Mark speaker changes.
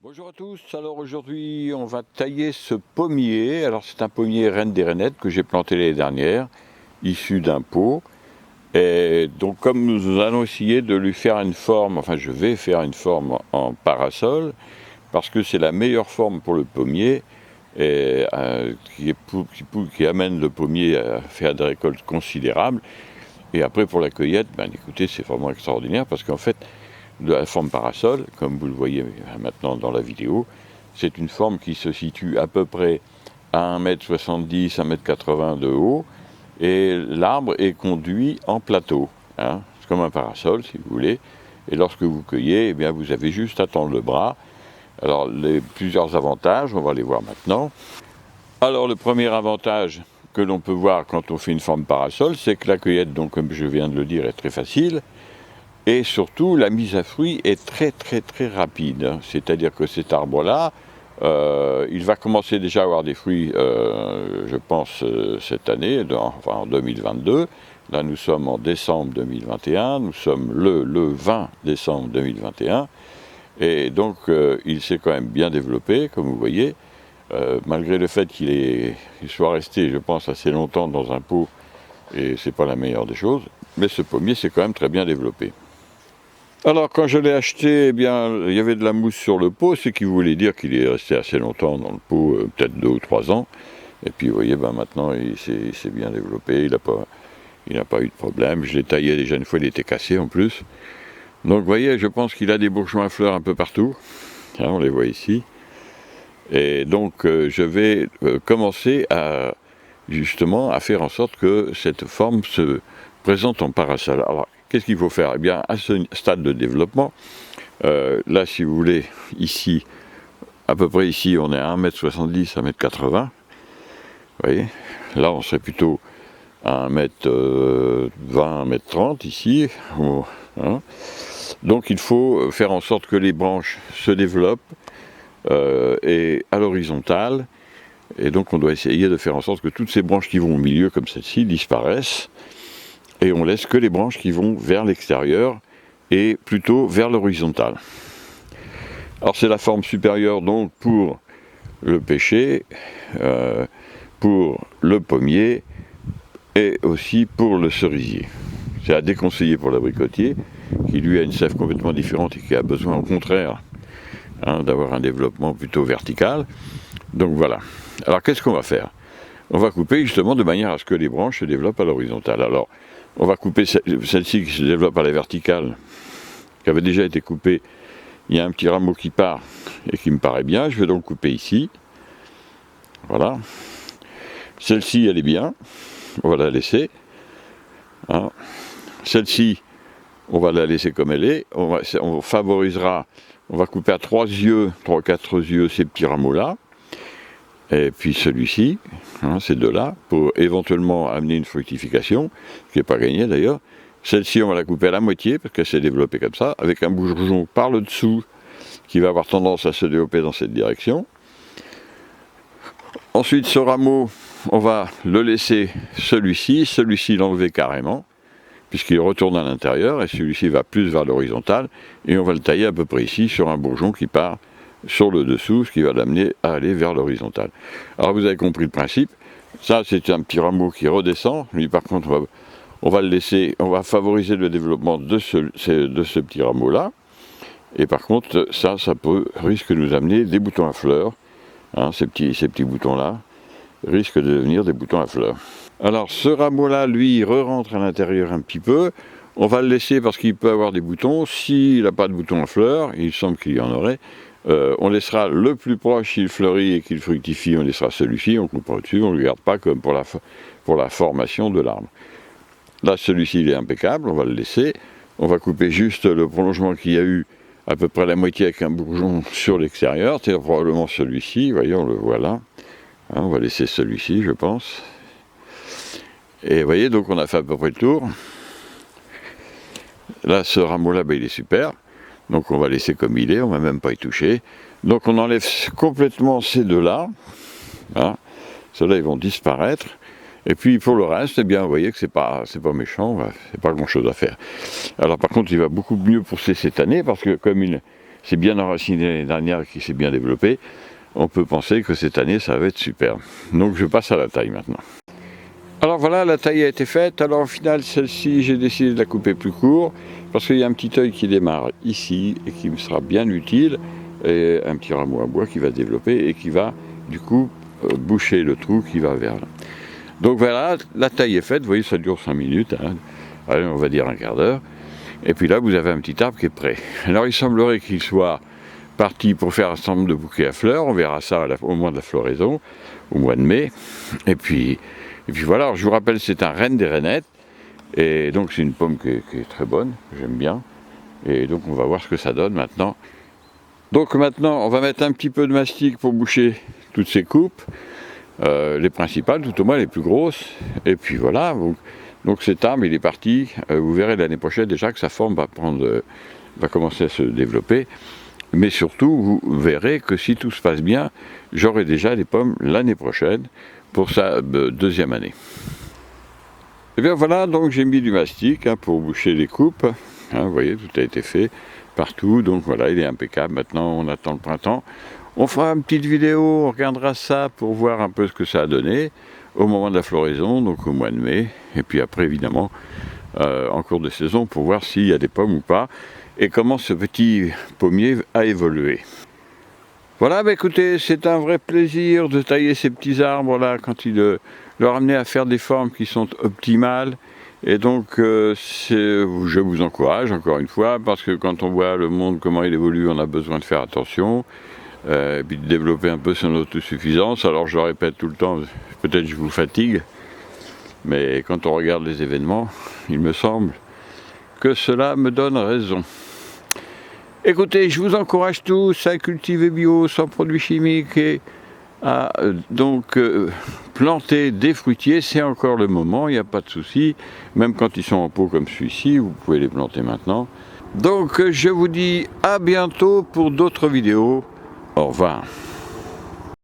Speaker 1: Bonjour à tous, alors aujourd'hui on va tailler ce pommier. Alors c'est un pommier reine des rainettes que j'ai planté l'année dernière, issu d'un pot. Et donc comme nous allons essayer de lui faire une forme, enfin je vais faire une forme en parasol, parce que c'est la meilleure forme pour le pommier, et, qui amène le pommier à faire des récoltes considérables. Et après pour la cueillette, écoutez, c'est vraiment extraordinaire, parce qu'en fait, de la forme parasol, comme vous le voyez maintenant dans la vidéo, c'est une forme qui se situe à peu près à 1,70 m, 1,80 m de haut, et l'arbre est conduit en plateau, hein. C'est comme un parasol si vous voulez, et lorsque vous cueillez, eh bien, vous avez juste à tendre le bras. Alors plusieurs avantages, on va les voir maintenant. Alors le premier avantage que l'on peut voir quand on fait une forme parasol, c'est que la cueillette, donc comme je viens de le dire, est très facile. Et surtout, la mise à fruit est très rapide. C'est-à-dire que cet arbre-là, il va commencer déjà à avoir des fruits, je pense, cette année, en 2022. Là, nous sommes en décembre 2021, nous sommes le 20 décembre 2021. Et donc, il s'est quand même bien développé, comme vous voyez, malgré le fait qu'il soit resté, je pense, assez longtemps dans un pot, et c'est pas la meilleure des choses, mais ce pommier s'est quand même très bien développé. Alors quand je l'ai acheté, eh bien, il y avait de la mousse sur le pot, ce qui voulait dire qu'il est resté assez longtemps dans le pot, peut-être 2 ou 3 ans. Et puis vous voyez, maintenant il s'est bien développé, il n'a pas eu de problème. Je l'ai taillé déjà une fois, il était cassé en plus. Donc vous voyez, je pense qu'il a des bourgeons à fleurs un peu partout. Hein, on les voit ici. Et donc je vais commencer justement à faire en sorte que cette forme se présente en parasol. Alors, qu'est-ce qu'il faut faire? Eh bien, à ce stade de développement, là, si vous voulez, ici, à peu près ici, on est à 1,70 m, 1,80 m. Vous voyez? Là, on serait plutôt à 1,20 m, 1,30 m ici. Hein. Donc, il faut faire en sorte que les branches se développent et à l'horizontale. Et donc, on doit essayer de faire en sorte que toutes ces branches qui vont au milieu, comme celle-ci, disparaissent. Et on laisse que les branches qui vont vers l'extérieur et plutôt vers l'horizontale. Alors c'est la forme supérieure donc pour le pêcher, pour le pommier et aussi pour le cerisier. C'est à déconseiller pour l'abricotier, qui lui a une sève complètement différente et qui a besoin au contraire d'avoir un développement plutôt vertical. Donc voilà. Alors qu'est-ce qu'on va faire? On va couper justement de manière à ce que les branches se développent à l'horizontale. Alors, on va couper celle-ci qui se développe à la verticale, qui avait déjà été coupée. Il y a un petit rameau qui part et qui me paraît bien. Je vais donc couper ici. Voilà. Celle-ci, elle est bien. On va la laisser. Hein. Celle-ci, on va la laisser comme elle est. On favorisera, on va couper à 3 ou 4 yeux ces petits rameaux-là. Et puis celui-ci, ces deux-là, pour éventuellement amener une fructification, qui n'est pas gagné d'ailleurs. Celle-ci, on va la couper à la moitié, parce qu'elle s'est développée comme ça, avec un bourgeon par le dessous, qui va avoir tendance à se développer dans cette direction. Ensuite, ce rameau, on va le laisser celui-ci l'enlever carrément, puisqu'il retourne à l'intérieur, et celui-ci va plus vers l'horizontale, et on va le tailler à peu près ici, sur un bourgeon qui part sur le dessous, ce qui va l'amener à aller vers l'horizontale. Alors vous avez compris le principe. Ça, c'est un petit rameau qui redescend. Lui, par contre, on va le laisser, on va favoriser le développement de ce petit rameau-là. Et par contre, ça risque de nous amener des boutons à fleurs. Ces petits boutons-là risquent de devenir des boutons à fleurs. Alors, ce rameau-là, lui, il re-rentre à l'intérieur un petit peu. On va le laisser parce qu'il peut avoir des boutons. S'il n'a pas de boutons à fleurs, il semble qu'il y en aurait, on laissera le plus proche, s'il fleurit et qu'il fructifie, on laissera celui-ci, on coupera dessus, on ne le garde pas comme pour la formation de l'arbre. Là, celui-ci, il est impeccable, on va le laisser. On va couper juste le prolongement qu'il y a eu, à peu près la moitié avec un bourgeon sur l'extérieur, c'est probablement celui-ci, voyez, on le voit là. On va laisser celui-ci, je pense. Et vous voyez, donc on a fait à peu près le tour. Là, ce rameau-là, il est super. Donc on va laisser comme il est, on ne va même pas y toucher. Donc on enlève complètement ces deux-là. Ceux-là, ils vont disparaître. Et puis pour le reste, eh bien, vous voyez que c'est pas méchant, c'est pas grand-chose à faire. Alors par contre, il va beaucoup mieux pousser cette année, parce que comme s'est bien enraciné l'année dernière et qui s'est bien développé, on peut penser que cette année ça va être super. Donc je passe à la taille maintenant. Alors voilà, la taille a été faite. Alors au final, celle-ci, j'ai décidé de la couper plus court parce qu'il y a un petit œil qui démarre ici et qui me sera bien utile, et un petit rameau à bois qui va se développer et qui va du coup boucher le trou qui va vers là. Donc voilà, la taille est faite. Vous voyez, ça dure 5 minutes, hein. Allez, on va dire un quart d'heure. Et puis là, vous avez un petit arbre qui est prêt. Alors il semblerait qu'il soit parti pour faire un certain nombre de bouquets à fleurs. On verra ça au mois de la floraison, au mois de mai. Et puis voilà, alors je vous rappelle, c'est un Reine des Rainettes. Et donc c'est une pomme qui est très bonne, j'aime bien. Et donc on va voir ce que ça donne maintenant. Donc maintenant, on va mettre un petit peu de mastic pour boucher toutes ces coupes. Les principales, tout au moins les plus grosses. Et puis voilà, donc cet arbre, il est parti. Vous verrez l'année prochaine déjà que sa forme va commencer à se développer. Mais surtout, vous verrez que si tout se passe bien, j'aurai déjà des pommes l'année prochaine pour sa deuxième année. Et bien voilà, donc j'ai mis du mastic pour boucher les coupes. Vous voyez, tout a été fait partout. Donc voilà, il est impeccable. Maintenant, on attend le printemps. On fera une petite vidéo, on regardera ça pour voir un peu ce que ça a donné au moment de la floraison, donc au mois de mai. Et puis après, évidemment, en cours de saison, pour voir s'il y a des pommes ou pas. Et comment ce petit pommier a évolué. Voilà, écoutez, c'est un vrai plaisir de tailler ces petits arbres là quand il leur amener à faire des formes qui sont optimales. Et donc je vous encourage encore une fois, parce que quand on voit le monde, comment il évolue, on a besoin de faire attention, et puis de développer un peu son autosuffisance. Alors je le répète tout le temps, peut-être je vous fatigue, mais quand on regarde les événements, il me semble que cela me donne raison. Écoutez, je vous encourage tous à cultiver bio, sans produits chimiques, et à planter des fruitiers. C'est encore le moment, il n'y a pas de souci. Même quand ils sont en pot comme celui-ci, vous pouvez les planter maintenant. Donc je vous dis à bientôt pour d'autres vidéos. Au revoir.